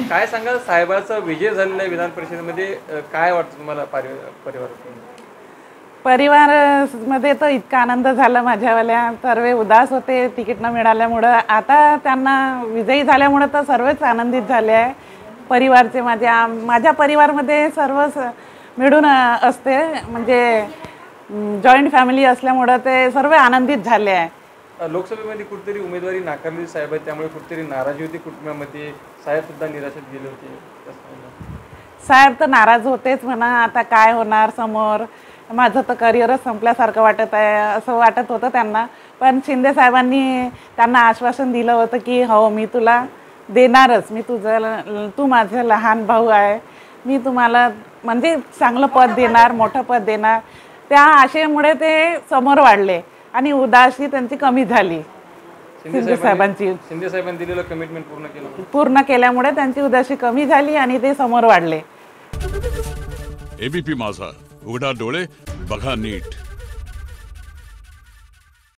काय सांगाल साहेबांचा विजय झालेला विधान परिषदेमध्ये, काय वाटतं तुम्हाला परिवारामध्ये तर इतका आनंद झाला, माझ्यावाल्या सर्व उदास होते तिकीट न मिळाल्यामुळं. आता त्यांना विजयी झाल्यामुळं तर सर्वच आनंदित झाले आहे. परिवारचे माझ्या परिवारमध्ये सर्वच मिळून असते, म्हणजे जॉईंट फॅमिली असल्यामुळं ते सर्व आनंदित झाले आहे. लोकसभेमध्ये कुठेतरी उमेदवारी नाकारलेली साहेब आहे, त्यामुळे कुठेतरी नाराजी होती कुटुंबामध्ये, साहेब सुद्धा निराशेत गेले होते. साहेब तर नाराज होतेच म्हणा. आता काय होणार समोर, माझं तर करिअरच संपल्यासारखं वाटत आहे असं वाटत होतं त्यांना. पण शिंदे साहेबांनी त्यांना आश्वासन दिलं होतं की हो मी तुला देणारच, तू माझं लहान भाऊ आहे, मी तुम्हाला म्हणजे चांगलं पद देणार, मोठं पद देणार. त्या आशेमुळे ते समोर वाढले आणि उदासी त्यांची कमी झाली. शिंदे साहेबांनी दिलेलं कमिटमेंट पूर्ण केल्यामुळे त्यांची उदासी कमी झाली आणि ते समोर वाढले. एबीपी माझा, उघडा डोळे बघा नीट.